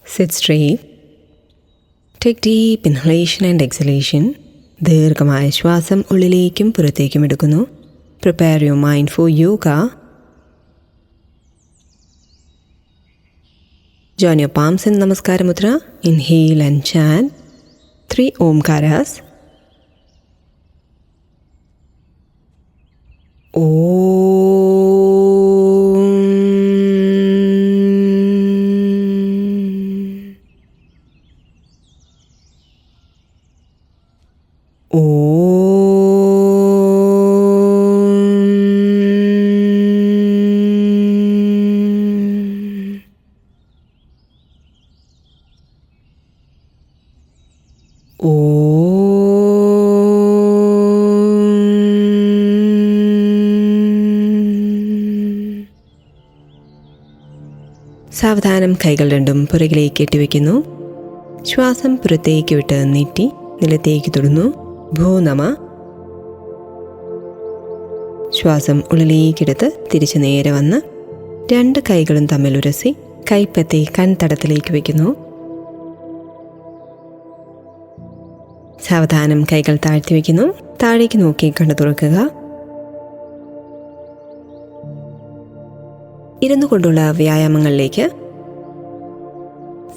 Sit straight. Take deep inhalation and exhalation. ദീർഘമായ ശ്വാസം ഉള്ളിലേക്കും പുറത്തേക്കും എടുക്കുന്നു. Prepare your mind for yoga. Join your palms in Namaskara Mudra. Inhale and chant 3 Omkaras. സാവധാനം കൈകൾ രണ്ടും പുറകിലേക്ക് കെട്ടിവെക്കുന്നു. ശ്വാസം പുറത്തേക്ക് വിട്ട് നീട്ടി നിലത്തേക്ക് തൊടുന്നു. ഭൂനമ. ശ്വാസം ഉള്ളിലേക്കെടുത്ത് തിരിച്ച് നേരെ വന്ന് 2 കൈകളും തമ്മിൽ ഉരസി കൈപ്പത്തി കൺതടത്തിലേക്ക് വയ്ക്കുന്നു. സാവധാനം കൈകൾ താഴ്ത്തി വയ്ക്കുന്നു. താഴേക്ക് നോക്കി കണ്ണു തുറക്കുക. ഇരുന്നു കൊണ്ടുള്ള വ്യായാമങ്ങളിലേക്ക്.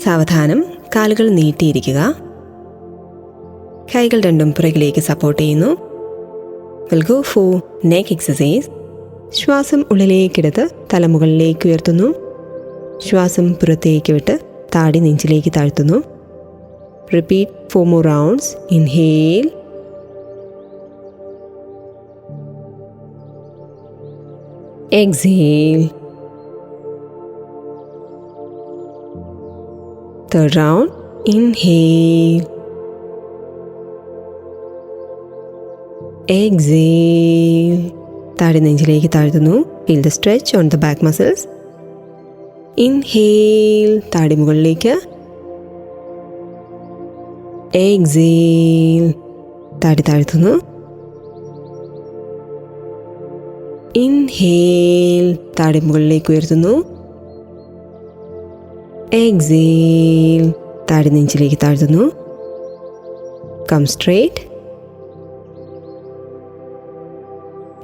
സാവധാനം കാലുകൾ നീട്ടിയിരിക്കുക. കൈകൾ രണ്ടും പുറകിലേക്ക് സപ്പോർട്ട് ചെയ്യുന്നു. We'll go for neck exercise. ശ്വാസം ഉള്ളിലേക്കെടുത്ത് തലമുകളിലേക്ക് ഉയർത്തുന്നു. ശ്വാസം പുറത്തേക്ക് വിട്ട് താടി നെഞ്ചിലേക്ക് താഴ്ത്തുന്നു. Repeat 4 more rounds. Inhale. Exhale. Third round. Inhale. Exhale. താടി നെഞ്ചിലേക്ക് താഴ്ത്തുന്നു. Feel the stretch on the back muscles. Inhale. താടി മുകളിലേക്ക്. Exhale. താടി താഴ്ത്തുന്നു. Inhale. താടി മുകളിലേക്ക് ഉയർത്തുന്നു. Exhale. താടി നെഞ്ചിലേക്ക് താഴ്ത്തുന്നു. Come straight.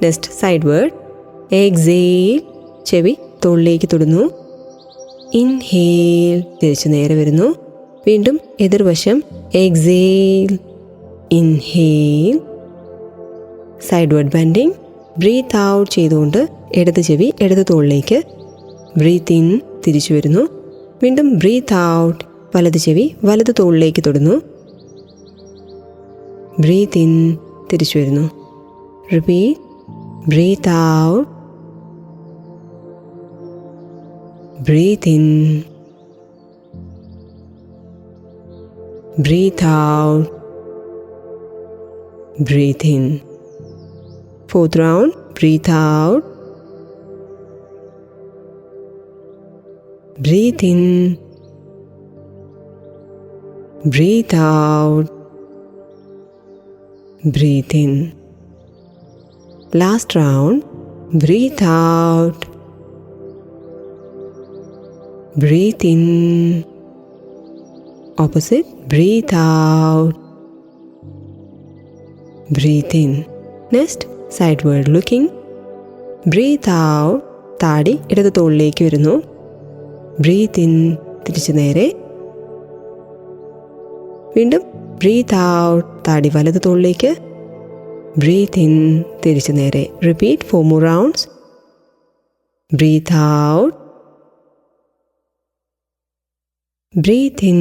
Next sideward. Exhale. ചെവി തോളിലേക്ക് തൊടുന്നു. Inhale. തിരിച്ചു നേരെ വരുന്നു. വീണ്ടും എതിർവശം. Exhale. Inhale. Sideward bending. Breathe out ചെയ്തുകൊണ്ട് ഇടത് ചെവി ഇടത് തോളിലേക്ക്. Breathe in. തിരിച്ചു വരുന്നു. വീണ്ടും breathe out. വലത് ചെവി വലത് തോളിലേക്ക് തൊടുന്നു. Breathe in. തിരിച്ചു വരുന്നു. Repeat. Breathe out. Breathe in. Breathe out. Breathe in. 4th round. Breathe out. Breathe in. Breathe out. Breathe in. Last round. Breathe out. Breathe in. Opposite. Breathe out. Breathe in. Next, sideward looking. Breathe out. താടി ഇടത് തോളിലേക്ക് വരുന്നു. Breathe in. തിരിച്ചു നേരെ. വീണ്ടും breathe out. താടി വലത് തോളിലേക്ക്. Breathe in. തിരിച്ചു നേരെ. Repeat 4 more rounds. Breathe out. Breathe in.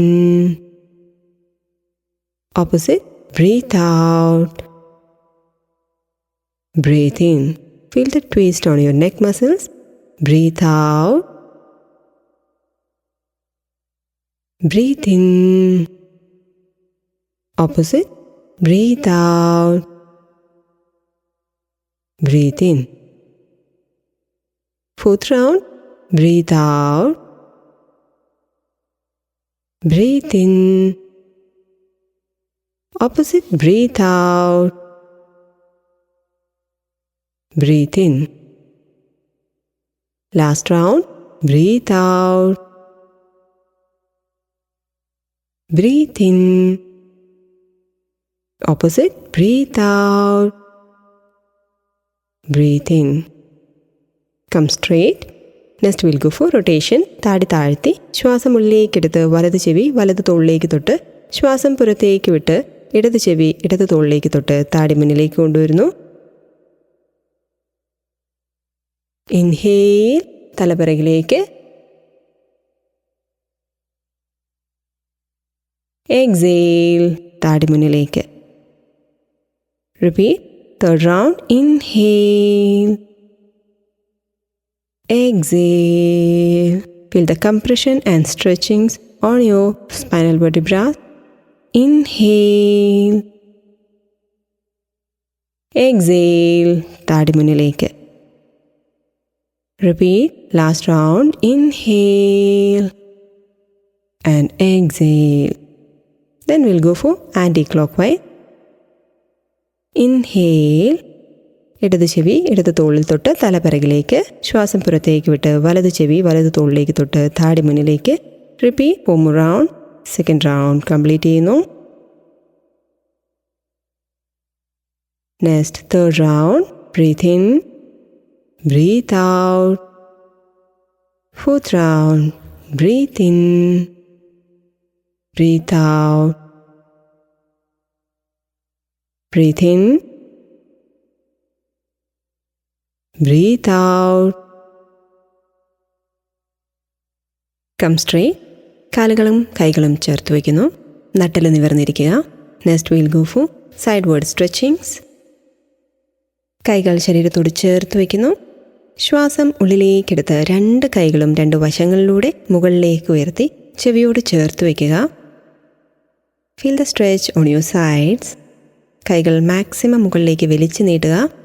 Opposite. Breathe out. Breathe in. Feel the twist on your neck muscles. Breathe out. Breathe in. Opposite. Breathe out. Breathe in. 4th round. Breathe out. Breathe in. Opposite. Breathe out. Breathe in. Last round. Breathe out. breathe in. Opposite, breathe out. Breathe in. Come straight. Next we'll go for rotation. താടി താഴ്ത്തി ശ്വാസം ഉള്ളിലേക്കെടുത്ത് വലത് ചെവി വലത് തോളിലേക്ക് തൊട്ട് ശ്വാസം പുറത്തേക്ക് വിട്ട് ഇടത് ചെവി ഇടത് തോളിലേക്ക് തൊട്ട് താടി മുന്നിലേക്ക് കൊണ്ടുവരുന്നു. ഇൻഹേൽ, തലപിറകിലേക്ക്. എക്സേൽ, താടി മുന്നിലേക്ക്. Repeat. Third round. Inhale, exhale. Feel the compression and stretchings on your spinal vertebra. Inhale, exhale, താടി മുന്നിലേക്ക്. Repeat. Last round. Inhale and exhale. Then we'll go for anti-clockwise. Inhale. ഇടത് ചെവി ഇടത് തോളിൽ തൊട്ട് തലപിറകിലേക്ക്. ശ്വാസം പുറത്തേക്ക് വിട്ട് വലത് ചെവി വലത് തോളിലേക്ക് തൊട്ട് താടി മുന്നിലേക്ക്. Repeat. 4 more round. Second round complete ചെയ്യുന്നു. Next third round. Breathe in, breathe out. Fourth round. Breathe in, breathe out. Breathe in, breathe out. Come straight. കാലുകളും കൈകളും ചേർത്ത് വയ്ക്കുന്നു. നട്ടല് നിവർന്നിരിക്കുക. Next we'll go for sideward stretchings. കൈകൾ ശരീരത്തോട് ചേർത്ത് വയ്ക്കുന്നു. ശ്വാസം ഉള്ളിലേക്കെടുത്ത് രണ്ട് കൈകളും രണ്ട് വശങ്ങളിലൂടെ മുകളിലേക്ക് ഉയർത്തി ചെവിയോട് ചേർത്ത് വയ്ക്കുക. Feel the stretch on your sides. കൈകൾ മാക്സിമം മുകളിലേക്ക് വലിച്ചു നീട്ടുക.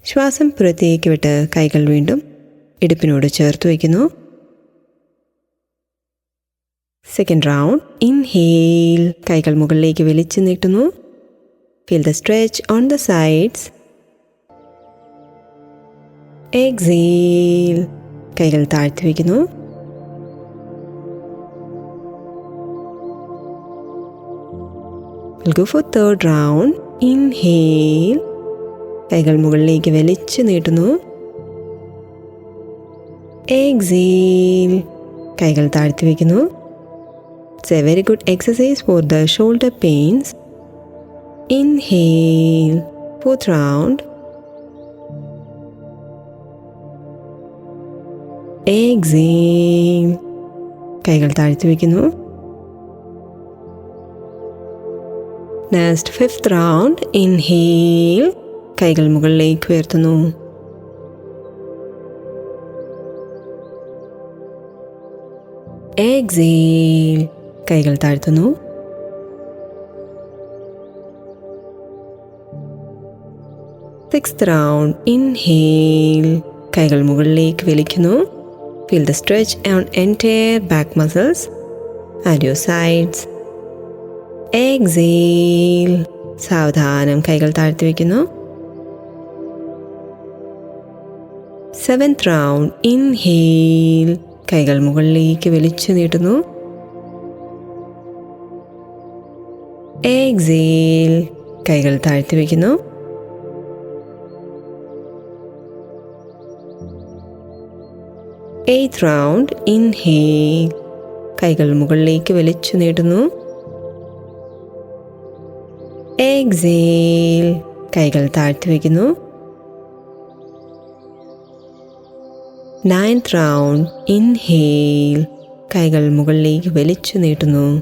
ശ്വാസം പുറത്തേക്ക് വിട്ട് കൈകൾ വീണ്ടും ഇടുപ്പിനോട് ചേർത്ത് വയ്ക്കുന്നു. Second round. ഇൻഹേൽ, കൈകൾ മുകളിലേക്ക് വലിച്ചു നീട്ടുന്നു. Feel the stretch on the sides. Exhale, കൈകൾ താഴ്ത്തി വയ്ക്കുന്നു. We'll go for third round. Inhale. കൈകൾ മുകളിലേക്ക് വലിച്ചു നീട്ടുന്നു. എക്സേൽ, കൈകൾ താഴ്ത്തി വയ്ക്കുന്നു. It's a very good exercise for the shoulder pains. Inhale, fourth round. Exhale, കൈകൾ താഴ്ത്തി വയ്ക്കുന്നു. Next fifth round. ഇൻഹേൽ, കൈകൾ മുകളിലേക്ക് ഉയർത്തുന്നു. എക്സേൽ, കൈകൾ താഴ്ത്തുന്നു. Sixth round. ഇൻഹേൽ, കൈകൾ മുകളിലേക്ക് വലിക്കുന്നു. Feel the stretch on entire back muscles and your sides. Exhale, സാവധാനം കൈകൾ താഴ്ത്തി വയ്ക്കുന്നു. Seventh round. ഇൻഹേൽ, കൈകൾ മുകളിലേക്ക് വലിച്ചു നീട്ടുന്നു. എക്സേൽ, കൈകൾ താഴ്ത്തി വയ്ക്കുന്നു. Eighth round. ഇൻഹേൽ, കൈകൾ മുകളിലേക്ക് വലിച്ചു നീട്ടുന്നു. എക്സേൽ, കൈകൾ താഴ്ത്തി വയ്ക്കുന്നു. Ninth round. ഇൻഹേൽ, കൈകൾ മുകളിലേക്ക് വലിച്ചു നീട്ടുന്നു.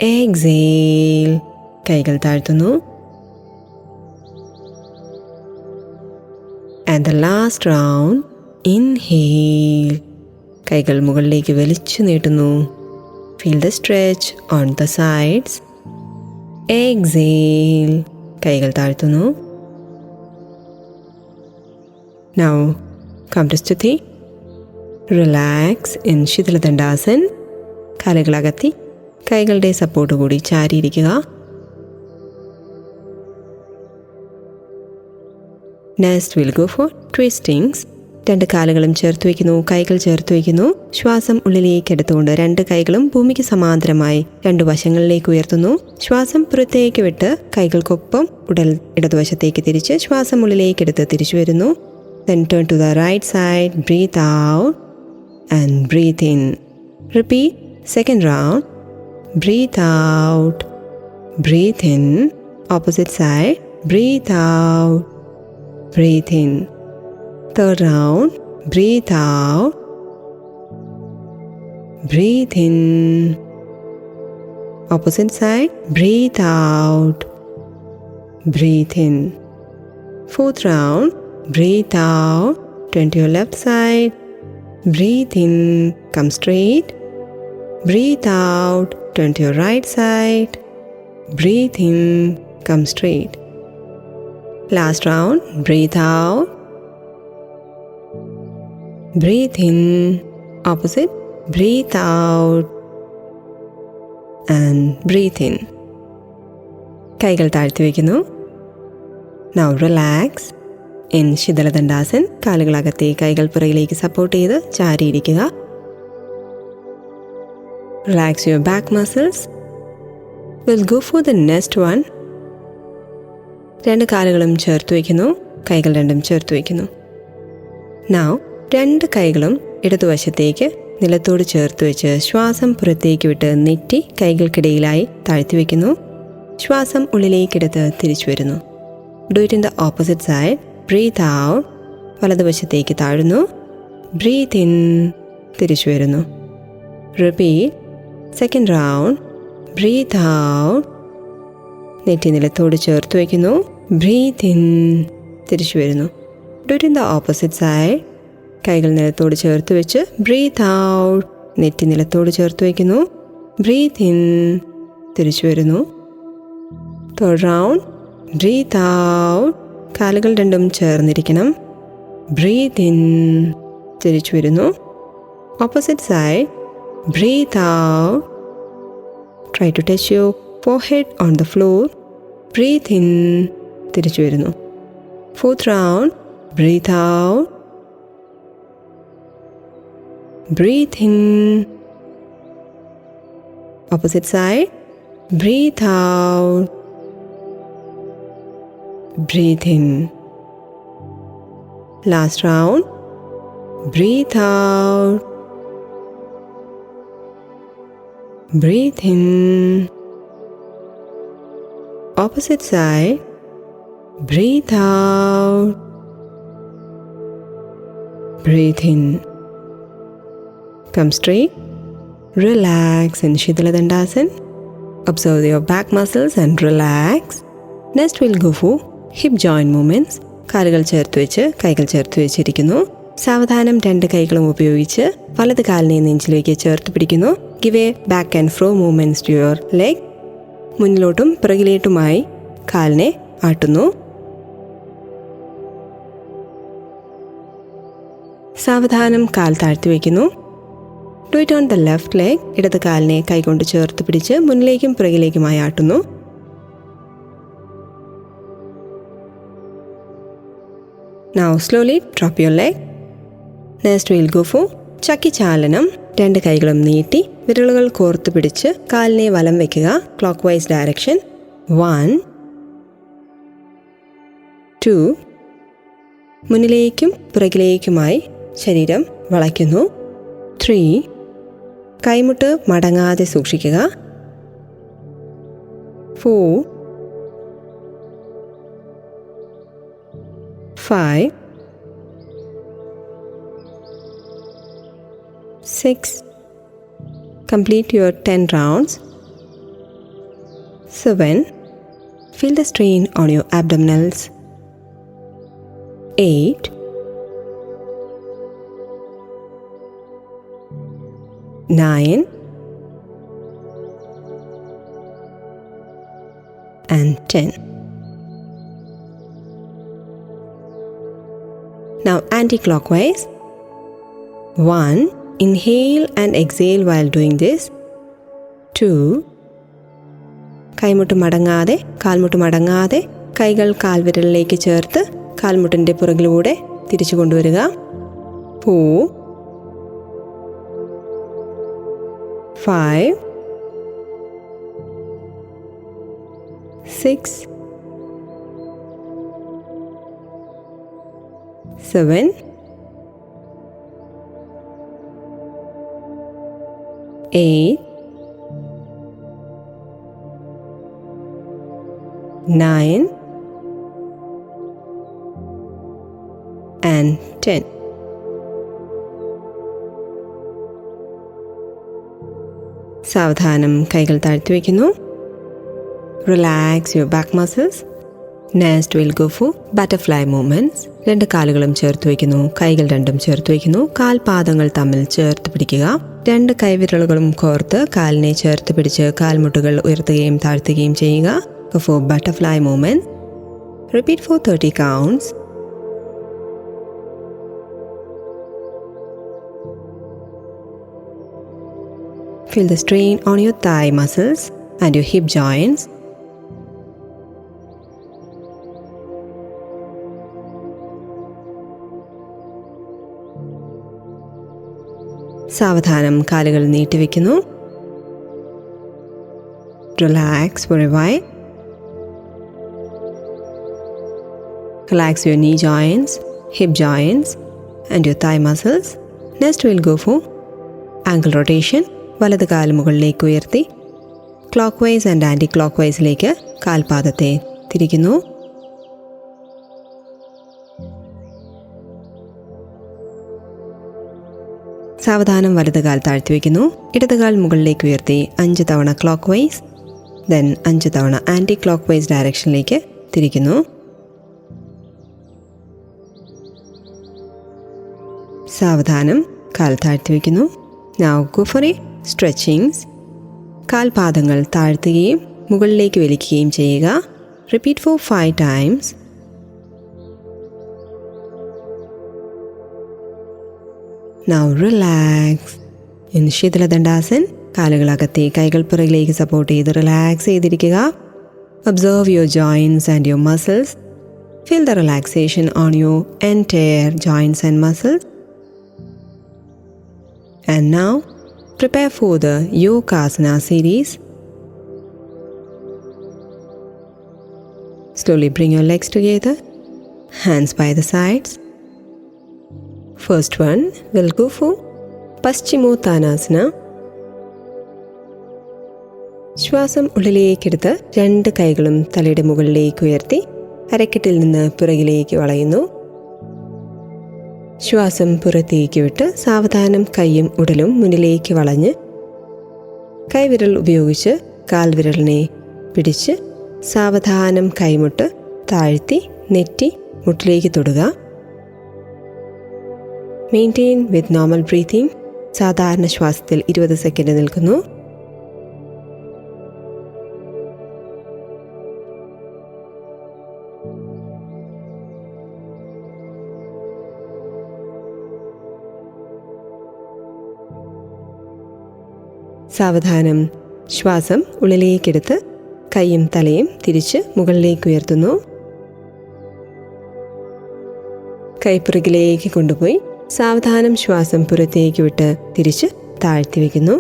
എക്സേൽ, കൈകൾ താഴ്ത്തുന്നു. And the last round. Inhale, കൈകൾ മുകളിലേക്ക് വലിച്ചു നീട്ടുന്നു. Feel the stretch on the sides. Exhale, കൈകൾ താഴ്ത്തുന്നു. Now come to Sthiti. Relax in ശിഥിലദണ്ഡാസൻ. കാലുകൾ അകത്തി കൈകളുടെ സപ്പോർട്ട് കൂടി ചാരിയിരിക്കുക. Next we'll go for twistings. രണ്ട് കാലുകളും ചേർത്ത് വയ്ക്കുന്നു, കൈകൾ ചേർത്ത് വയ്ക്കുന്നു. ശ്വാസം ഉള്ളിലേക്ക് എടുത്തുകൊണ്ട് രണ്ട് കൈകളും ഭൂമിക്ക് സമാന്തരമായി രണ്ട് വശങ്ങളിലേക്ക് ഉയർത്തുന്നു. ശ്വാസം പുറത്തേക്ക് വിട്ട് കൈകൾക്കൊപ്പം ഉടൽ ഇടതുവശത്തേക്ക് തിരിച്ച് ശ്വാസം ഉള്ളിലേക്ക് എടുത്ത് തിരിച്ചു വരുന്നു. Then turn to the right side, breathe out and breathe in. Repeat second round. Breathe out, breathe in. Opposite side, breathe out, breathe in. Third round, breathe out, breathe in. Opposite side, breathe out, breathe in. Fourth round, breathe out, turn to your left side, breathe in, come straight, breathe out, turn to your right side, breathe in, come straight. Last round, breathe out, breathe in, opposite, breathe out and breathe in. കൈകൾ താഴ്ത്തി വയ്ക്കുന്നു. Now relax in ശിഥിലദണ്ഡാസൻ. കാലുകളകത്തെ കൈകൾ പുറകിലേക്ക് support ചെയ്ത് ചാരിയിരിക്കുക. Relax your back muscles. We'll go for the next one. രണ്ട് കാലുകളും ചേർത്ത് വയ്ക്കുന്നു, കൈകൾ രണ്ടും ചേർത്ത് വയ്ക്കുന്നു. Now രണ്ട് കൈകളും ഇടതുവശത്തേക്ക് നിലത്തോട് ചേർത്ത് വെച്ച് ശ്വാസം പുറത്തേക്ക് വിട്ട് നെറ്റി കൈകൾക്കിടയിലായി താഴ്ത്തി വയ്ക്കുന്നു. ശ്വാസം ഉള്ളിലേക്കെടുത്ത് തിരിച്ചു വരുന്നു. Do it in the opposite side. Breathe out, വലതുവശത്തേക്ക് താഴുന്നു. Breathe in, തിരിച്ചു വരുന്നു. Repeat second round. Breathe out, നെറ്റി നിലത്തോട് ചേർത്ത് വയ്ക്കുന്നു. Breathe in, തിരിച്ചു വരുന്നു. Do it in the opposite side. കൈകൾ നിലത്തോട് ചേർത്ത് വെച്ച് breathe out, നെറ്റി നിലത്തോട് ചേർത്ത് വയ്ക്കുന്നു. Breathe in, തിരിച്ചു വരുന്നു. Third round. Breathe out, കാലുകൾ രണ്ടും ചേർന്നിരിക്കണം. Breathe in, തിരിച്ചു വരുന്നു. Opposite side. Breathe out. Try to touch your forehead on the floor. Breathe in, തിരിച്ചു വരുന്നു. Fourth round. Breathe out. Breathe in. Opposite side. Breathe out. Breathe in. Last round. Breathe out. Breathe in. Opposite side. Breathe out. Breathe in. Come straight. Relax in Shidhaladandasana. Observe your back muscles and relax. Next we'll go for hip joint movements. കാലുകൾ ചേർത്ത് വെച്ച് കൈകൾ ചേർത്ത് വെച്ചിരിക്കുന്നു. സാവധാനം രണ്ട് കൈകളും ഉപയോഗിച്ച് വലത് കാലിനെ നെഞ്ചിലേക്ക് ചേർത്ത് പിടിക്കുന്നു. Give a back and fro movements to your leg. മുന്നിലോട്ടും പിറകിലേട്ടുമായി കാലിനെ ആട്ടുന്നു. സാവധാനം കാൽ താഴ്ത്തി വയ്ക്കുന്നു. Do it on the left leg. ഇടത് കാലിനെ കൈകൊണ്ട് ചേർത്ത് പിടിച്ച് മുന്നിലേക്കും പിറകിലേക്കുമായി ആട്ടുന്നു. Now slowly drop your leg. Next we'll go for ചക്കി ചാലനം. രണ്ട് കൈകളും നീട്ടി വിരലുകൾ കോർത്ത് പിടിച്ച് കാലിനെ വലം വയ്ക്കുക. Clock vice direction. 1 2. മുന്നിലേക്കും പിറകിലേക്കുമായി ശരീരം വളയ്ക്കുന്നു. 3. കൈമുട്ട് മടങ്ങാതെ സൂക്ഷിക്കുക. 4 5 6. Complete your 10 rounds. 7. Feel the strain on your abdominals. 8. 9 and 10. Now anti-clockwise. 1. Inhale and exhale while doing this. 2. കൈമുട്ട് മടങ്ങാതെ കാൽമുട്ട് മടങ്ങാതെ കൈകൾ കാൽവിരലിലേക്ക് ചേർത്ത് കാൽമുട്ടിൻ്റെ പുറകിലൂടെ തിരിച്ചു കൊണ്ടുവരിക. 4, 5, 6, 7, 8, 9, and 10. സാവധാനം കൈകൾ താഴ്ത്തി വയ്ക്കുന്നു. Relax your back muscles. Next will go four butterfly movements. 2 കാലുകളും ചേർത്ത് വയ്ക്കുന്നു. കൈകൾ രണ്ടും ചേർത്ത് വയ്ക്കുന്നു. കാൽപാദങ്ങൾ തമ്മിൽ ചേർത്ത് പിടിക്കുക. 2 കൈവിരലുകളും കോർത്ത് കാലിനെ ചേർത്ത് പിടിച്ച് കാൽമുട്ടുകൾ ഉയർത്തുകയും താഴ്ത്തുകയും ചെയ്യുക. Go for butterfly movement. Repeat for 30 counts. Feel the strain on your thigh muscles and your hip joints. സാവധാനം കാലുകൾ നീട്ടിവെക്കുന്നു. Relax for a while. Relax your knee joints, hip joints and your thigh muscles. Next we'll go for ankle rotation. വലത് കാൽ മുകളിലേക്ക് ഉയർത്തി clockwise and ആൻറ്റി ക്ലോക്ക് വൈസിലേക്ക് കാൽപാദത്തെ തിരിക്കുന്നു. സാവധാനം വലത് കാൽ താഴ്ത്തി വയ്ക്കുന്നു. ഇടത് കാൽ മുകളിലേക്ക് ഉയർത്തി 5 തവണ ക്ലോക്ക് വൈസ്, ദെൻ 5 തവണ ആൻറ്റി ക്ലോക്ക് വൈസ് ഡയറക്ഷനിലേക്ക് തിരിക്കുന്നു. സാവധാനം കാൽ താഴ്ത്തി വയ്ക്കുന്നു. Now go for a stretchings. കാൽപാദങ്ങൾ താഴ്ത്തുകയും മുകളിലേക്ക് വലിക്കുകയും ചെയ്യുക. Repeat for 5 times. Now relax. In Shidala Dandasana, കാലുകളകത്തെ കൈകൾ പുറകിലേക്ക് സപ്പോർട്ട് ചെയ്ത് റിലാക്സ് ചെയ്തിരിക്കുക. Observe your joints and your muscles. Feel the relaxation on your entire joints and muscles. And now, prepare for the Yogasana series. Slowly bring your legs together, hands by the sides. First one, we'll go for Paschimottanasana. ശ്വാസം ഉള്ളിലേക്കെടുത്ത് 2 കൈകളും തലയുടെ മുകളിലേക്ക് ഉയർത്തി അരക്കെട്ടിൽ നിന്ന് പുറകിലേക്ക് വളയുന്നു. ശ്വാസം പുറത്തേക്ക് വിട്ട് സാവധാനം കൈയും ഉടലും മുന്നിലേക്ക് വളഞ്ഞ് കൈവിരൽ ഉപയോഗിച്ച് കാൽവിരലിനെ പിടിച്ച് സാവധാനം കൈമുട്ട് താഴ്ത്തി നെറ്റി മുട്ടിലേക്ക് തൊടുക. Maintain with normal breathing. സാധാരണ ശ്വാസത്തിൽ 20 സെക്കൻഡ് നിൽക്കുന്നു. സാവധാനം ശ്വാസം ഉള്ളിലേക്കെടുത്ത് കൈയും തലയും തിരിച്ച് മുകളിലേക്ക് ഉയർത്തുന്നു. കൈപ്പുറകിലേക്ക് കൊണ്ടുപോയി സാവധാനം ശ്വാസം പുറത്തേക്ക് വിട്ട് തിരിച്ച് താഴ്ത്തി വയ്ക്കുന്നു.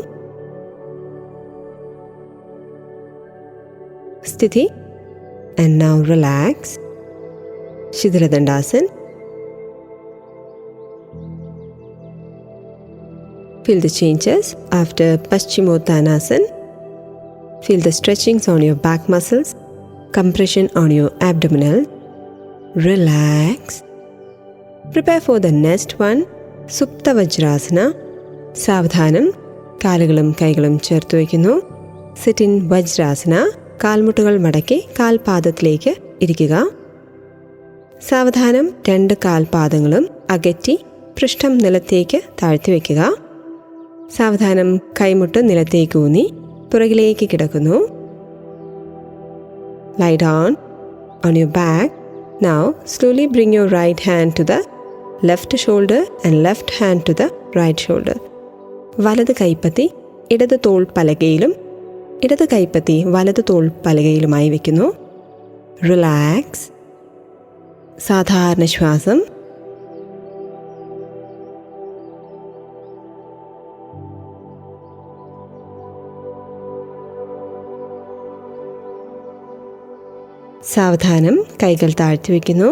സ്ഥിതി. And now relax. ശിഥില ദണ്ഡാസൻ. Feel the changes after Paschimottanasana. Feel the stretchings on your back muscles, compression on your abdominal. Relax. Prepare for the next one, Supta Vajrasana. സാവധാനം കാലുകളും കൈകളും ചേർത്ത് വയ്ക്കുന്നു. Sit in Vajrasana. കാൽമുട്ടുകൾ മടക്കി കാൽപാദത്തിലേക്ക് ഇരിക്കുക. സാവധാനം 2 കാൽപാദങ്ങളും അകറ്റി പൃഷ്ഠം നിലത്തേക്ക് താഴ്ത്തി വയ്ക്കുക. സാവധാനം കൈമുട്ട് നിലത്തേക്ക് ഊന്നി പുറകിലേക്ക് കിടക്കുന്നു. Lie down on your back. Now slowly bring your right hand to the left shoulder and left hand to the right shoulder. വലത് കൈപ്പത്തി ഇടത് തോൾ പലകയിലും ഇടത് കൈപ്പത്തി വലത് തോൾ പലകയിലുമായി വയ്ക്കുന്നു. റിലാക്സ്. സാധാരണ ശ്വാസം. സാവധാനം കൈകൾ താഴ്ത്തി വയ്ക്കുന്നു.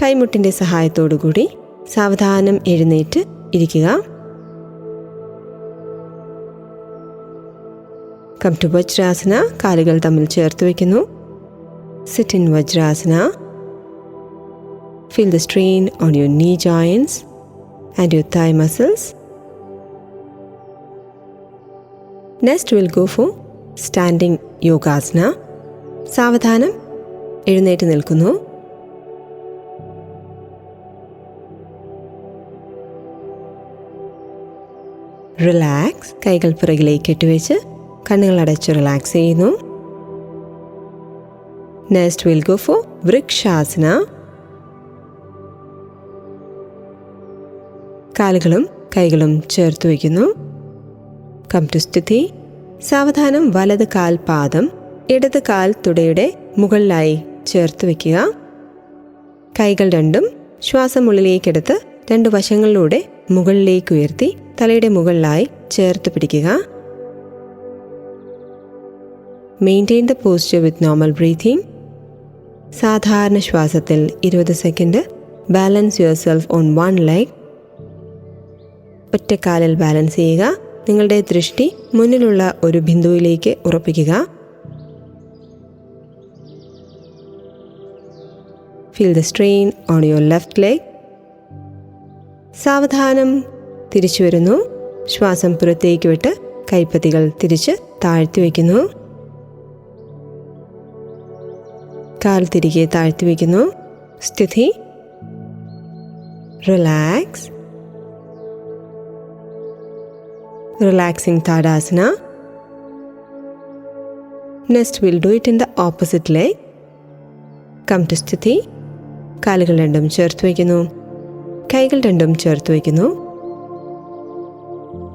കൈമുട്ടിൻ്റെ സഹായത്തോടു കൂടി സാവധാനം എഴുന്നേറ്റ് ഇരിക്കുക. Come to Vajrasana. കാലുകൾ തമ്മിൽ ചേർത്ത് വയ്ക്കുന്നു. Sit in Vajrasana. Feel the strain on your knee joints and your thigh muscles. Next we'll go for standing yogasana. സാവധാനം എഴുന്നേറ്റ് നിൽക്കുന്നു. റിലാക്സ്. കൈകൾ പിറകിലേക്ക് ഇട്ടുവെച്ച് കണ്ണുകൾ അടച്ച് റിലാക്സ് ചെയ്യുന്നു. Next we'll go for വൃക്ഷാസന. കാലുകളും കൈകളും ചേർത്ത് വയ്ക്കുന്നു. കം ടു സ്ഥിതി. സാവധാനം വലത് കാൽ പാദം ഇടത് കാൽ തുടയുടെ മുകളിലായി ചേർത്ത് വയ്ക്കുക. കൈകൾ രണ്ടും ശ്വാസം ഉള്ളിലേക്കെടുത്ത് രണ്ട് വശങ്ങളിലൂടെ മുകളിലേക്ക് ഉയർത്തി തലയുടെ മുകളിലായി ചേർത്ത് പിടിക്കുക. Maintain the posture with normal breathing. സാധാരണ ശ്വാസത്തിൽ 20 second balance yourself on one leg. ഒറ്റക്കാലിൽ ബാലൻസ് ചെയ്യുക. നിങ്ങളുടെ ദൃഷ്ടി മുന്നിലുള്ള ഒരു ബിന്ദുവിലേക്ക് ഉറപ്പിക്കുക. Feel the strain on your left leg. സാവധാനം തിരിച്ചു വരുന്നു. ശ്വാസം പുറത്തേക്ക് വിട്ട് കൈപ്പത്തികൾ തിരിച്ച് താഴ്ത്തി വയ്ക്കുന്നു. കാൽ തിരികെ താഴ്ത്തി വയ്ക്കുന്നു. സ്ഥിതി. Relax. Relaxing Tadasana. Next we'll do it in the opposite leg. Come to Sthiti. കാലുകൾ രണ്ടും ചേർത്ത് വയ്ക്കുന്നു. കൈകൾ രണ്ടും ചേർത്ത് വയ്ക്കുന്നു.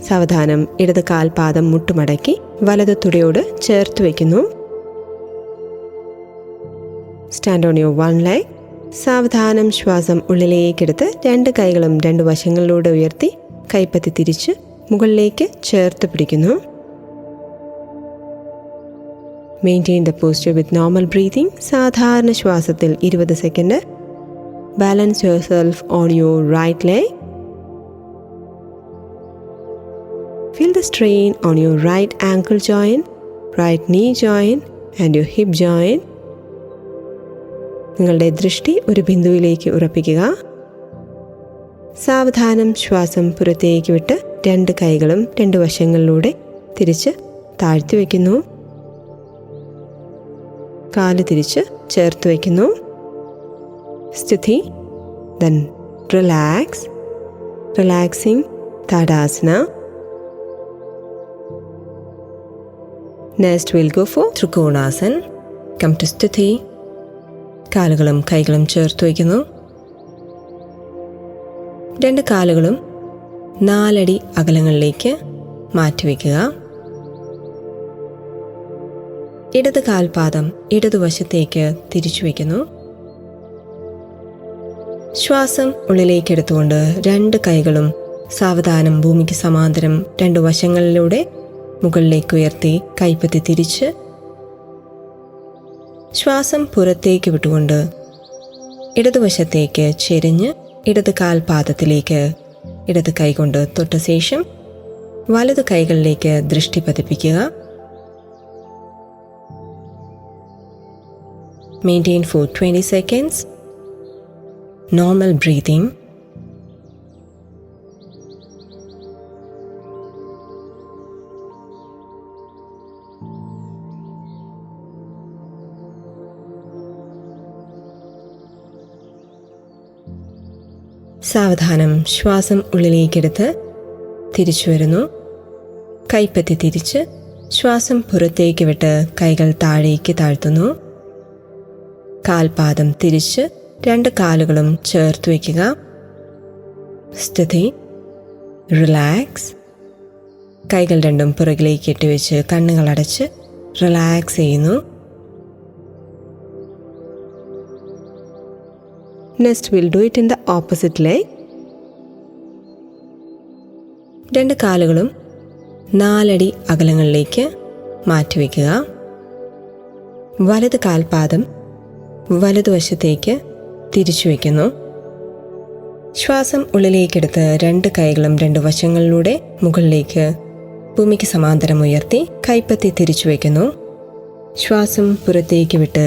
സാവധാനം ഇടത് കാൽപാദം മുട്ടുമടക്കി വലത് തുടയോട് ചേർത്ത് വയ്ക്കുന്നു. Stand on your one leg. സാവധാനം ശ്വാസം ഉള്ളിലേക്കെടുത്ത് രണ്ട് കൈകളും രണ്ട് വശങ്ങളിലൂടെ ഉയർത്തി കൈപ്പത്തി തിരിച്ച് മുകളിലേക്ക് ചേർത്ത് പിടിക്കുന്നു. Maintain the posture with normal breathing. സാധാരണ ശ്വാസത്തിൽ 20 second balance yourself on your right leg. Feel the strain on your right ankle joint, right knee joint and your hip joint. നിങ്ങളുടെ ദൃഷ്ടി ഒരു ബിന്ദുവിലേക്ക് ഉറപ്പിക്കുക. സാവധാനം ശ്വാസം പുറത്തേക്ക് വിട്ട് രണ്ട് കൈകളും രണ്ട് വശങ്ങളിലൂടെ തിരിച്ച് താഴ്ത്തി വയ്ക്കുന്നു. കാല് തിരിച്ച് ചേർത്ത് വയ്ക്കുന്നു. സ്ഥിതി. Then relax. Relaxing Tadasana. Next we'll go for Trikonasan. Come to സ്ഥിതി. കാലുകളും കൈകളും ചേർത്ത് വയ്ക്കുന്നു. രണ്ട് കാലുകളും 4 അടി അകലങ്ങളിലേക്ക് മാറ്റിവെക്കുക. ഇടത് കാൽപാദം ഇടതുവശത്തേക്ക് തിരിച്ചു വയ്ക്കുന്നു. ശ്വാസം ഉള്ളിലേക്കെടുത്തുകൊണ്ട് രണ്ട് കൈകളും സാവധാനം ഭൂമിക്ക് സമാന്തരം രണ്ട് വശങ്ങളിലൂടെ മുകളിലേക്ക് ഉയർത്തി കൈപ്പത്തി തിരിച്ച് ശ്വാസം പുറത്തേക്ക് വിട്ടുകൊണ്ട് ഇടതുവശത്തേക്ക് ചെരിഞ്ഞ് ഇടത് കാൽപാദത്തിലേക്ക് ഇടത് കൈകൊണ്ട് തൊട്ട ശേഷം വലത് കൈകളിലേക്ക് ദൃഷ്ടി പതിപ്പിക്കുക. Maintain for 20 seconds. Normal breathing. സാവധാനം ശ്വാസം ഉള്ളിലേക്കെടുത്ത് തിരിച്ചു വരുന്നു. കൈപ്പത്തി തിരിച്ച് ശ്വാസം പുറത്തേക്ക് വിട്ട് കൈകൾ താഴേക്ക് താഴ്ത്തുന്നു. കാൽപാദം തിരിച്ച് രണ്ട് കാലുകളും ചേർത്ത് വയ്ക്കുക. സ്ഥിതി. റിലാക്സ്. കൈകൾ രണ്ടും പുറകിലേക്ക് ഇട്ടുവെച്ച് കണ്ണുകൾ അടച്ച് റിലാക്സ് ചെയ്യുന്നു. Next we'll do it in the opposite leg. രണ്ട് കാലുകളും 4 അടി അകലങ്ങളിലേക്ക് മാറ്റിവെക്കുക. വലത് കാൽപാദം വലതുവശത്തേക്ക് തിരിച്ചു വയ്ക്കുന്നു. ശ്വാസം ഉള്ളിലേക്കെടുത്ത് 2 കൈകളും 2 വശങ്ങളിലൂടെ മുകളിലേക്ക് ഭൂമിക്ക് സമാന്തരം ഉയർത്തി കൈപ്പത്തി തിരിച്ചു വയ്ക്കുന്നു. ശ്വാസം പുറത്തേക്ക് വിട്ട്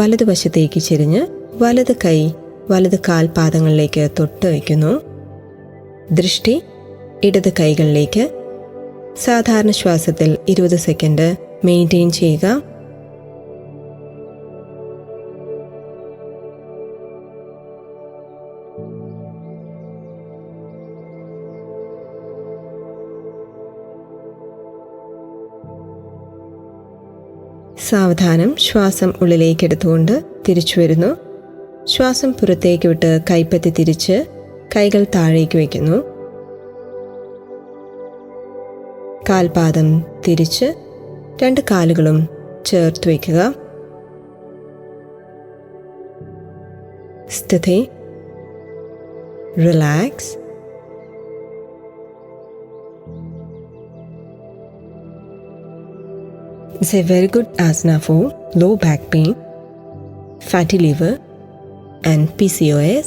വലതുവശത്തേക്ക് ചെരിഞ്ഞ് വലത് കൈ വലത് കാൽപാദങ്ങളിലേക്ക് തൊട്ട് വയ്ക്കുന്നു. ദൃഷ്ടി ഇടത് കൈകളിലേക്ക്. സാധാരണ ശ്വാസത്തിൽ 20 സെക്കൻഡ് മെയിൻറ്റെയിൻ ചെയ്യുക. സാവധാനം ശ്വാസം ഉള്ളിലേക്ക് എടുത്തുകൊണ്ട് തിരിച്ചു വരുന്നു. ശ്വാസം പുറത്തേക്ക് വിട്ട് കൈപ്പത്തി തിരിച്ച് കൈകൾ താഴേക്ക് വയ്ക്കുന്നു. കാൽപാദം തിരിച്ച് 2 കാലുകളും ചേർത്ത് വയ്ക്കുക. സ്ഥിതി. Relax. It's a very good asana for low back pain, fatty liver and PCOS.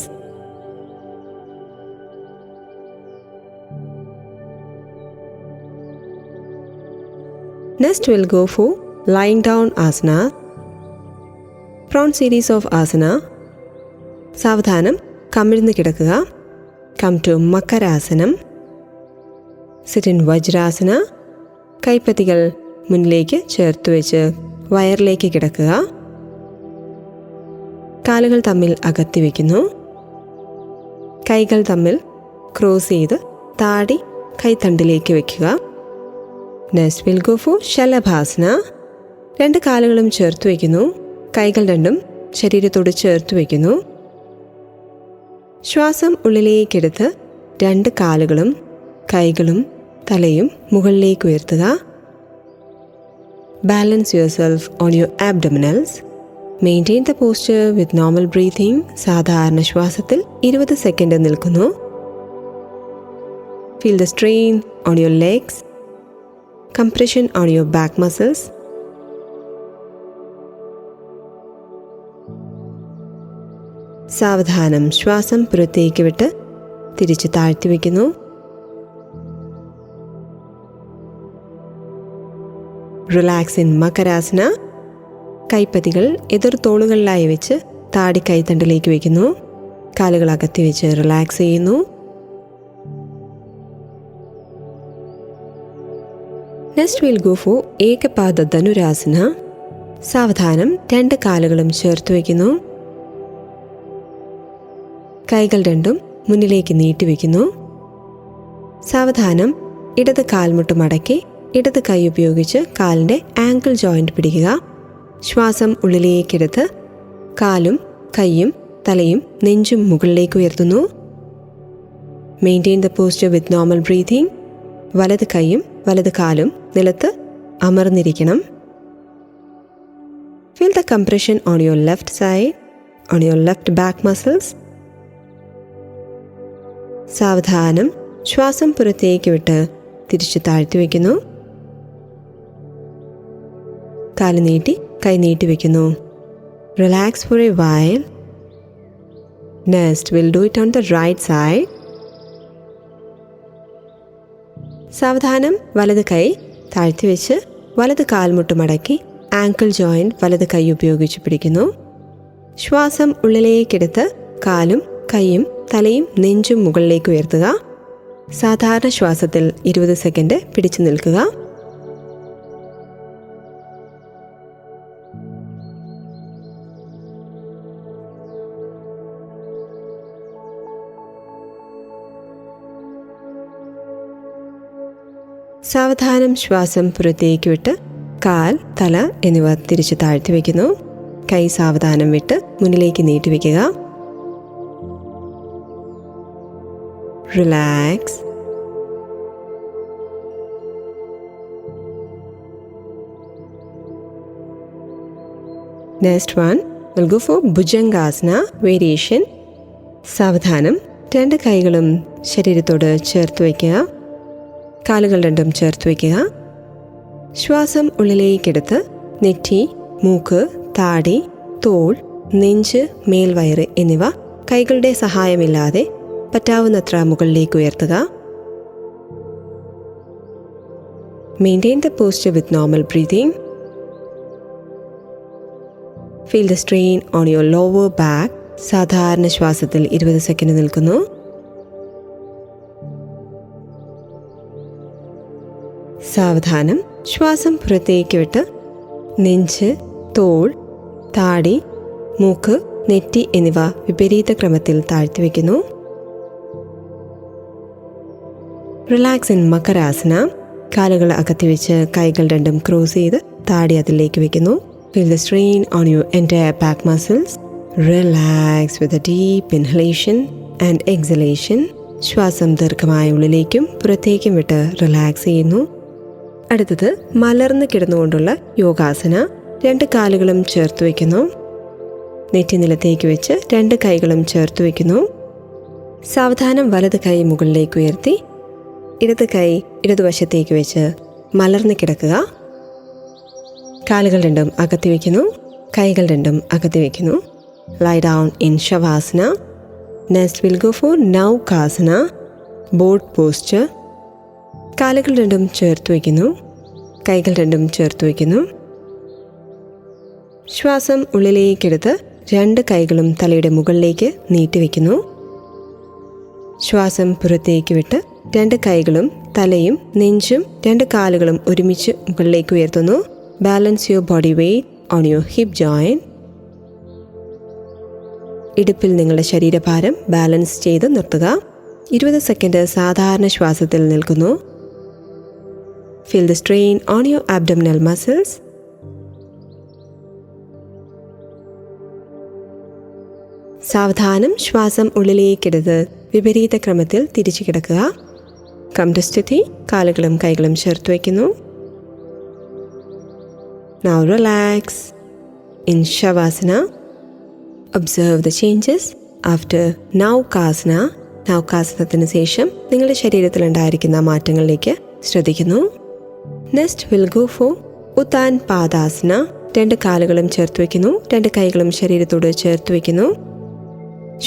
Next we'll go for lying down asana. Prawn series of asana. സാവധാനം കമിഴ്ന്ന് കിടക്കുക. Come to മകരാസനം. Sit in വജ്രാസന. കൈപ്പത്തികൾ മുന്നിലേക്ക് ചേർത്ത് വെച്ച് വയറിലേക്ക് കിടക്കുക. കാലുകൾ തമ്മിൽ അകത്തി വയ്ക്കുന്നു. കൈകൾ തമ്മിൽ ക്രോസ് ചെയ്ത് താടി കൈത്തണ്ടിലേക്ക് വയ്ക്കുക. Next will go for Shalabhasana. 2 കാലുകളും ചേർത്ത് വയ്ക്കുന്നു. കൈകൾ രണ്ടും ശരീരത്തോട് ചേർത്ത് വയ്ക്കുന്നു. ശ്വാസം ഉള്ളിലേക്കെടുത്ത് 2 കാലുകളും കൈകളും തലയും മുകളിലേക്ക് ഉയർത്തുക. Balance yourself on your abdominals. Maintain the posture with normal breathing. സാധാരണ ശ്വാസത്തിൽ 20 സെക്കൻഡ് നിൽക്കുന്നു. Feel the strain on your legs. Compression on your back muscles. സാവധാനം ശ്വാസം പുറത്തേക്ക് വിട്ട് തിരിച്ച് താഴ്ത്തി വയ്ക്കുന്നു. Relax in മകരാസന. കൈപ്പത്തികൾ എതിർ തോളുകളിലായി വെച്ച് താടി കൈത്തണ്ടിലേക്ക് വയ്ക്കുന്നു. കാലുകൾ അകത്തി വെച്ച് റിലാക്സ് ചെയ്യുന്നു. Next will go for Ekapada Dhanurasana. സാവധാനം 2 കാലുകളും ചേർത്ത് വയ്ക്കുന്നു. കൈകൾ രണ്ടും മുന്നിലേക്ക് നീട്ടിവെക്കുന്നു. സാവധാനം ഇടത് കാൽമുട്ട് മടക്കി ഇടത് കൈ ഉപയോഗിച്ച് കാലിൻ്റെ ആങ്കിൾ ജോയിൻറ്റ് പിടിക്കുക. ശ്വാസം ഉള്ളിലേക്കെടുത്ത് കാലും കൈയും തലയും നെഞ്ചും മുകളിലേക്ക് ഉയർത്തുന്നു. Maintain the posture with normal breathing. വലത് കൈയും വലത് കാലും നിലത്ത് അമർന്നിരിക്കണം. Feel the compression on your left side, on your left back muscles. സാവധാനം ശ്വാസം പുറത്തേക്ക് വിട്ട് തിരിച്ച് താഴ്ത്തി വയ്ക്കുന്നു. കാല് നീട്ടി കൈ നീട്ടി വയ്ക്കുന്നു. Relax for a while. Next will do it on the right side. സാവധാനം വലത് കൈ താഴ്ത്തി വെച്ച് വലത് കാൽമുട്ട് മടക്കി ആങ്കിൾ ജോയിൻറ്റ് വലത് കൈ ഉപയോഗിച്ച് പിടിക്കുന്നു. ശ്വാസം ഉള്ളിലേക്കെടുത്ത് കാലും കൈയും തലയും നെഞ്ചും മുകളിലേക്ക് ഉയർത്തുക. സാധാരണ ശ്വാസത്തിൽ 20 സെക്കൻഡ് പിടിച്ചു നിൽക്കുക. സാവധാനം ശ്വാസം പുറത്തേക്ക് വിട്ട് കാൽ, തല എന്നിവ തിരിച്ച് താഴ്ത്തി വയ്ക്കുന്നു. കൈ സാവധാനം വിട്ട് മുന്നിലേക്ക് നീട്ടിവെക്കുക. Relax. Next one will go for bhujangasana variation. സാവധാനം 2 കൈകളും ശരീരത്തോട് ചേർത്ത് വയ്ക്കുക. കാലുകൾ രണ്ടും ചേർത്ത് വയ്ക്കുക. ശ്വാസം ഉള്ളിലേക്കെടുത്ത് നെറ്റി മൂക്ക്, താടി, തോൾ, നെഞ്ച്, മേൽവയറ് എന്നിവ കൈകളുടെ സഹായമില്ലാതെ പറ്റാവുന്നത്ര മുകളിലേക്ക് ഉയർത്തുക. Maintain the posture with normal breathing. Feel the strain on your lower back. സാധാരണ ശ്വാസത്തിൽ 20 സെക്കൻഡ് നിൽക്കുന്നു. സാവധാനം ശ്വാസം പുറത്തേക്ക് വിട്ട് നെഞ്ച്, തോൾ, താടി, മൂക്ക്, നെറ്റി എന്നിവ വിപരീത ക്രമത്തിൽ താഴ്ത്തിവെക്കുന്നു. Relax in മകരാസന. കാലുകൾ അകത്തിവെച്ച് കൈകൾ രണ്ടും ക്രോസ് ചെയ്ത് താടി അതിലേക്ക് വെക്കുന്നു. Feel the strain on your entire back muscles. Relax with a deep inhalation and exhalation. ശ്വാസം ദീർഘമായ ഉള്ളിലേക്കും പുറത്തേക്കും വിട്ട് റിലാക്സ് ചെയ്യുന്നു. അടുത്തത് മലർന്ന് കിടന്നുകൊണ്ടുള്ള യോഗാസന. 2 കാലുകളും ചേർത്ത് വയ്ക്കുന്നു. നെറ്റി നിലത്തേക്ക് വെച്ച് 2 കൈകളും ചേർത്ത് വയ്ക്കുന്നു. സാവധാനം വലത് കൈ മുകളിലേക്ക് ഉയർത്തി ഇടത് കൈ ഇടതുവശത്തേക്ക് വെച്ച് മലർന്ന് കിടക്കുക. കാലുകൾ രണ്ടും അകത്തി വയ്ക്കുന്നു. കൈകൾ രണ്ടും അകത്തി വയ്ക്കുന്നു. Lie down in shavasana. Next will go for naukasana, boat posture. കാലുകൾ രണ്ടും ചേർത്ത് വയ്ക്കുന്നു. കൈകൾ രണ്ടും ചേർത്ത് വയ്ക്കുന്നു. ശ്വാസം ഉള്ളിലേക്കെടുത്ത് 2 കൈകളും തലയുടെ മുകളിലേക്ക് നീട്ടിവെക്കുന്നു. ശ്വാസം പുറത്തേക്ക് വിട്ട് 2 കൈകളും തലയും നെഞ്ചും 2 കാലുകളും ഒരുമിച്ച് മുകളിലേക്ക് ഉയർത്തുന്നു. Balance your body weight on your hip joint. ഇടുപ്പിൽ നിങ്ങളുടെ ശരീരഭാരം ബാലൻസ് ചെയ്ത് നിർത്തുക. 20 സെക്കൻഡ് സാധാരണ ശ്വാസത്തിൽ നിൽക്കുന്നു. Feel the strain on your abdominal muscles. സാവധാനം ശ്വാസം ഉള്ളിലേക്കെടുത്ത് വിപരീത ക്രമത്തിൽ തിരിച്ചു കിടക്കുക. കം ടു സ്ഥിതി. കാലുകളും കൈകളും ചേർത്ത് വയ്ക്കുന്നു. Now relax in Shavasana. Observe the changes after Naukasana. നൗകാസനത്തിന് ശേഷം നിങ്ങളുടെ ശരീരത്തിലുണ്ടായിരിക്കുന്ന മാറ്റങ്ങളിലേക്ക് ശ്രദ്ധിക്കുന്നു. Next will go for uttanpadasana. 2 കാലുകളും ചേർത്ത് വയ്ക്കുന്നു. 2 കൈകളും ശരീരത്തോട് ചേർത്ത് വയ്ക്കുന്നു.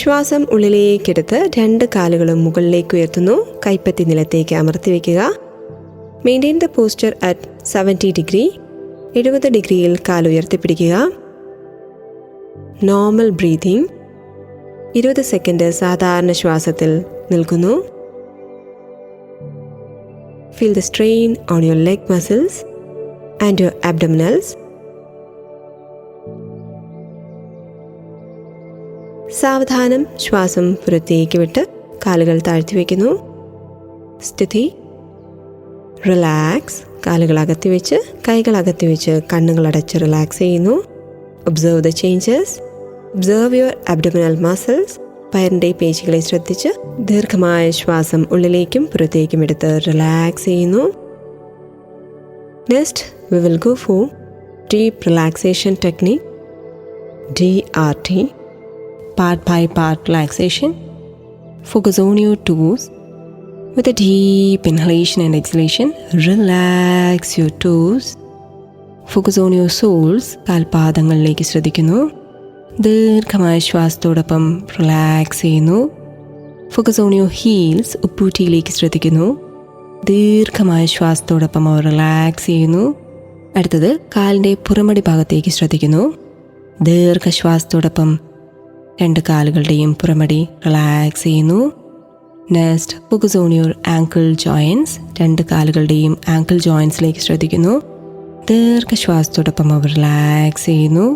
ശ്വാസം ഉള്ളിലേക്കെടുത്ത് 2 കാലുകളും മുകളിലേക്ക് ഉയർത്തുന്നു. കൈപ്പത്തി നിലത്തേക്ക് അമർത്തി വയ്ക്കുക. Maintain the posture at 70 degree. 70 ഡിഗ്രിയിൽ കാൽ ഉയർത്തിപ്പിടിക്കുക. Normal breathing. 20 സെക്കൻഡ് സാധാരണ ശ്വാസത്തിൽ നിൽക്കുന്നു. Feel the strain on your leg muscles and your abdominals. സാവധാനം ശ്വാസം പുറത്തേക്ക് വിട്ട് കാലുകൾ താഴ്ത്തി വയ്ക്കുന്നു. സ്ഥിതി. റിലാക്സ്. കാലുകൾ അകത്തി വെച്ച് കൈകൾ അകത്തി വെച്ച് കണ്ണുകൾ അടച്ച് റിലാക്സ് ചെയ്യുന്നു. Observe the changes. Observe your abdominal muscles. വയറിൻ്റെ പേശികളെ ശ്രദ്ധിച്ച് ദീർഘമായ ശ്വാസം ഉള്ളിലേക്കും പുറത്തേക്കും എടുത്ത് റിലാക്സ് ചെയ്യുന്നു. Next we will go four deep relaxation technique, DRT, part by part relaxation. Focus on your toes. With a deep inhalation and exhalation, relax your toes. Focus on your soles. കാൽപാദങ്ങളിലേക്ക് ശ്രദ്ധിക്കുന്നു. ദീർഘമായ ശ്വാസത്തോടൊപ്പം relax ചെയ്യുന്നു. Focus on your heels. ഉപ്പൂറ്റിയിലേക്ക് ശ്രദ്ധിക്കുന്നു. ദീർഘമായ ശ്വാസത്തോടൊപ്പം അവർ റിലാക്സ് ചെയ്യുന്നു. അടുത്തത് കാലിൻ്റെ പുറമടി ഭാഗത്തേക്ക് ശ്രദ്ധിക്കുന്നു. ദീർഘശ്വാസത്തോടൊപ്പം 2 കാലുകളുടെയും പുറമടി റിലാക്സ് ചെയ്യുന്നു. Next focus on your ankle joints. 2 കാലുകളുടെയും ആങ്കിൾ ജോയിൻസിലേക്ക് ശ്രദ്ധിക്കുന്നു. ദീർഘശ്വാസത്തോടൊപ്പം അവർ റിലാക്സ് ചെയ്യുന്നു.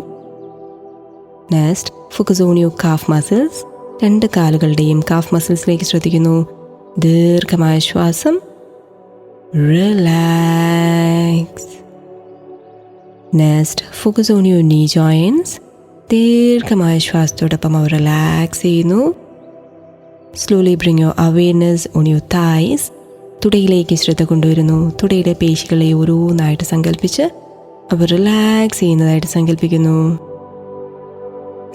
Next focus on your calf muscles. 2 കാലുകളുടെയും കാഫ് മസിൽസിലേക്ക് ശ്രദ്ധിക്കുന്നു. ദീർഘമായ ശ്വാസം. Relax. Next focus on your knee joints. ദീർഘമായ ശ്വാസത്തോടൊപ്പം അവർ റിലാക്സ് ചെയ്യുന്നു. Slowly bring your awareness on your thighs. തുടയിലേക്ക് ശ്രദ്ധ കൊണ്ടുവരുന്നു. തുടയുടെ പേശികളെ ഓരോന്നായിട്ട് സങ്കല്പിച്ച് അവർ റിലാക്സ് ചെയ്യുന്നതായിട്ട് സങ്കല്പിക്കുന്നു.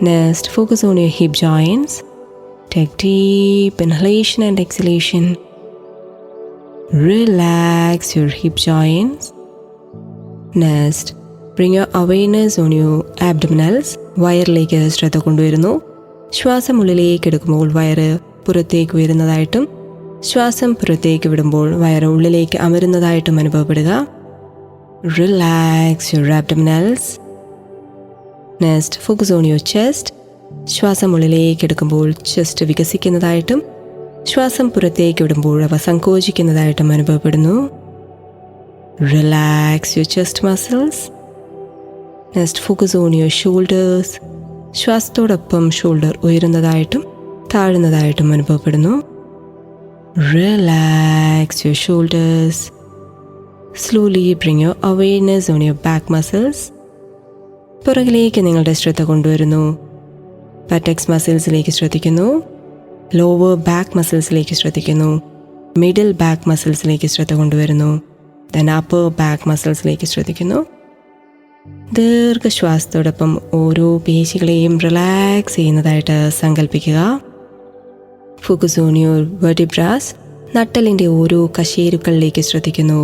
Next, focus on your hip joints. Take deep inhalation and exhalation. Relax your hip joints. Next, bring your awareness on your abdominals. വയറിലേക്ക് ശ്രദ്ധ കൊണ്ടുവരുന്നു. ശ്വാസം ഉള്ളിലേക്ക് എടുക്കുമ്പോൾ വയറ് പുറത്തേക്ക് ഉയരുന്നതായിട്ടും ശ്വാസം പുറത്തേക്ക് വിടുമ്പോൾ വയറ് ഉള്ളിലേക്ക് അമരുന്നതായിട്ടും അനുഭവപ്പെടുക. Relax your abdominals. Next focus on your chest. ശ്വാസം ഉള്ളിലേക്ക് എടുക്കുമ്പോൾ ചെസ്റ്റ് വികസിക്കുന്നതായിട്ടും ശ്വാസം പുറത്തേക്ക് വിടുമ്പോൾ അവ സങ്കോചിക്കുന്നതായിട്ടും അനുഭവപ്പെടുന്നു. Relax your chest muscles. Next focus on your shoulders. ശ്വാസത്തോടൊപ്പം ഷോൾഡർ ഉയരുന്നതായിട്ടും താഴുന്നതായിട്ടും അനുഭവപ്പെടുന്നു. Relax your shoulders. Slowly bring your awareness on your back muscles. പുറകിലേക്ക് നിങ്ങളുടെ ശ്രദ്ധ കൊണ്ടുവരുന്നു. ബട്ടക്സ് മസിൽസിലേക്ക് ശ്രദ്ധിക്കുന്നു. ലോവർ ബാക്ക് മസിൽസിലേക്ക് ശ്രദ്ധിക്കുന്നു. മിഡിൽ ബാക്ക് മസിൽസിലേക്ക് ശ്രദ്ധ കൊണ്ടുവരുന്നു. ദെൻ അപ്പർ ബാക്ക് മസിൽസിലേക്ക് ശ്രദ്ധിക്കുന്നു. ദീർഘശ്വാസത്തോടൊപ്പം ഓരോ പേശികളെയും റിലാക്സ് ചെയ്യുന്നതായിട്ട് സങ്കല്പിക്കുക. Focus on your vertebras. നട്ടലിൻ്റെ ഓരോ കശേരുക്കളിലേക്ക് ശ്രദ്ധിക്കുന്നു.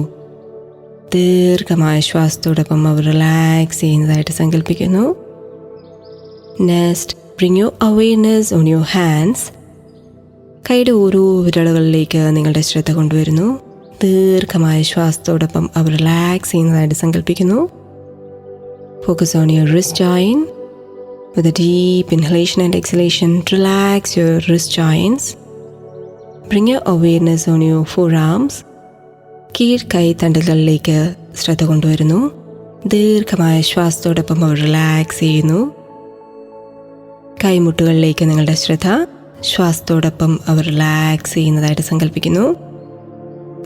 ദീർഘമായ ശ്വാസത്തോടൊപ്പം അവർ റിലാക്സ് ചെയ്യുന്നതായിട്ട് സങ്കല്പിക്കുന്നു. Next bring your awareness on your hands. കൈയുടെ ഓരോ വിരലുകളിലേക്ക് നിങ്ങളുടെ ശ്രദ്ധ കൊണ്ടുവരുന്നു. ദീർഘമായ ശ്വാസത്തോടൊപ്പം അവർ റിലാക്സ് ചെയ്യുന്നതായിട്ട് സങ്കല്പിക്കുന്നു. Focus on your wrist joint. With a deep inhalation and exhalation, relax your wrist joints. Bring your awareness on your forearms. കൈ തണ്ടുകളിലേക്ക് ശ്രദ്ധ കൊണ്ടുവരുന്നു. ദീർഘമായ ശ്വാസത്തോടൊപ്പം അവർ റിലാക്സ് ചെയ്യുന്നു. കൈമുട്ടുകളിലേക്ക് നിങ്ങളുടെ ശ്രദ്ധ. ശ്വാസത്തോടൊപ്പം അവർ റിലാക്സ് ചെയ്യുന്നതായിട്ട് സങ്കല്പിക്കുന്നു.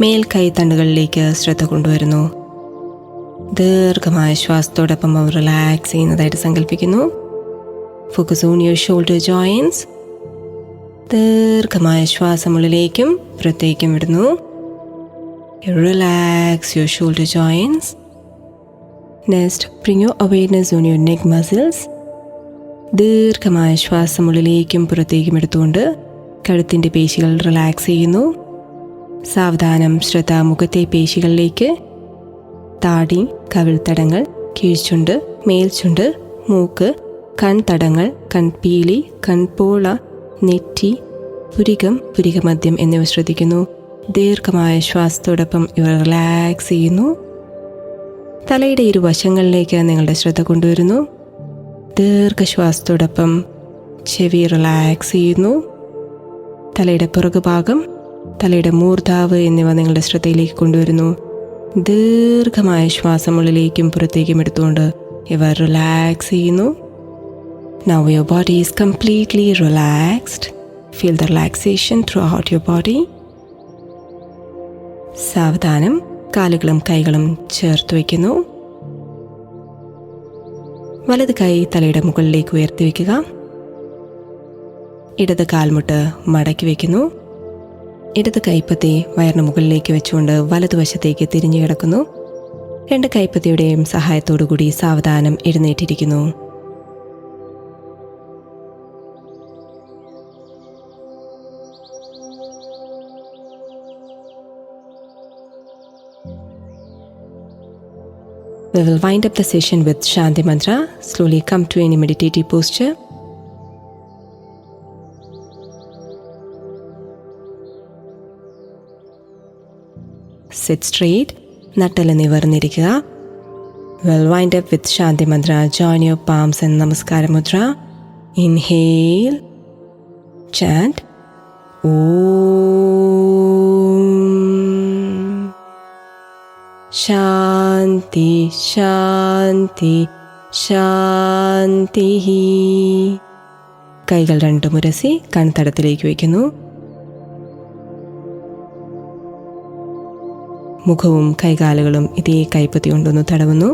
മേൽക്കൈ തണ്ടുകളിലേക്ക് ശ്രദ്ധ കൊണ്ടുവരുന്നു. ദീർഘമായ ശ്വാസത്തോടൊപ്പം അവർ റിലാക്സ് ചെയ്യുന്നതായിട്ട് സങ്കല്പിക്കുന്നു. Focus on your shoulder joints. ദീർഘമായ ശ്വാസം ഉള്ളിലേക്കും പുറത്തേക്കും വിടുന്നു. Relax your shoulder joints. Next bring your awareness on your neck muscles. ദീർഘമായ ശ്വാസം ഉള്ളിലേക്കും പുറത്തേക്കും എടുത്തുകൊണ്ട് കഴുത്തിൻ്റെ പേശികൾ റിലാക്സ് ചെയ്യുന്നു. സാവധാനം ശ്രദ്ധ മുഖത്തെ പേശികളിലേക്ക്. താടി, കവിൾത്തടങ്ങൾ, കീഴ്ചുണ്ട്, മേൽചുണ്ട്, മൂക്ക്, കൺതടങ്ങൾ, കൺപീലി, കൺപോള, നെറ്റി, പുരികം, പുരികമദ്യം എന്നിവ ശ്രദ്ധിക്കുന്നു. ദീർഘമായ ശ്വാസത്തോടൊപ്പം ഇവർ റിലാക്സ് ചെയ്യുന്നു. തലയുടെ ഇരുവശങ്ങളിലേക്ക് നിങ്ങളുടെ ശ്രദ്ധ കൊണ്ടുവരുന്നു. ദീർഘശ്വാസത്തോടൊപ്പം ചെവി റിലാക്സ് ചെയ്യുന്നു. തലയുടെ പുറകുഭാഗം, തലയുടെ മൂർധാവ് എന്നിവ നിങ്ങളുടെ ശ്രദ്ധയിലേക്ക് കൊണ്ടുവരുന്നു. ദീർഘമായ ശ്വാസം ഉള്ളിലേക്കും പുറത്തേക്കും എടുത്തുകൊണ്ട് ഇവർ റിലാക്സ് ചെയ്യുന്നു. Now your body is completely relaxed. Feel the relaxation throughout your body. സാവധാനം കാലുകളും കൈകളും ചേർത്ത് വയ്ക്കുന്നു. വലത് കൈ തലയുടെ മുകളിലേക്ക് ഉയർത്തി വയ്ക്കുക. ഇടത് കാൽമുട്ട് മടക്കി വയ്ക്കുന്നു. ഇടത് കൈപ്പത്തി വയറിന് മുകളിലേക്ക് വെച്ചുകൊണ്ട് വലതുവശത്തേക്ക് തിരിഞ്ഞു കിടക്കുന്നു. രണ്ട് കൈപ്പത്തിയുടെയും സഹായത്തോടു കൂടി സാവധാനം എഴുന്നേറ്റിരിക്കുന്നു. We will wind up the session with Shanti Mantra. Slowly come to any meditative posture. Sit straight. നട്ടല് നിവർന്നിരിക്കുക. We'll wind up with Shanti Mantra. Join your palms in Namaskara Mudra. Inhale. Chant. Om. Shanti, Shanti, Shanti. കൈകൾ രണ്ടും ഉരസി കൺതടത്തിലേക്ക് വയ്ക്കുന്നു. മുഖവും കൈകാലുകളും ഇതേ കൈപ്പത്തി കൊണ്ടൊന്ന് തടവുന്നു.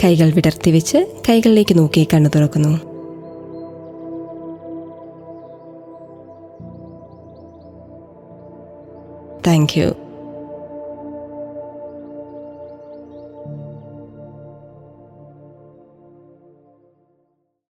കൈകൾ വിടർത്തി വെച്ച് കൈകളിലേക്ക് നോക്കി കണ്ണു തുറക്കുന്നു. Thank you.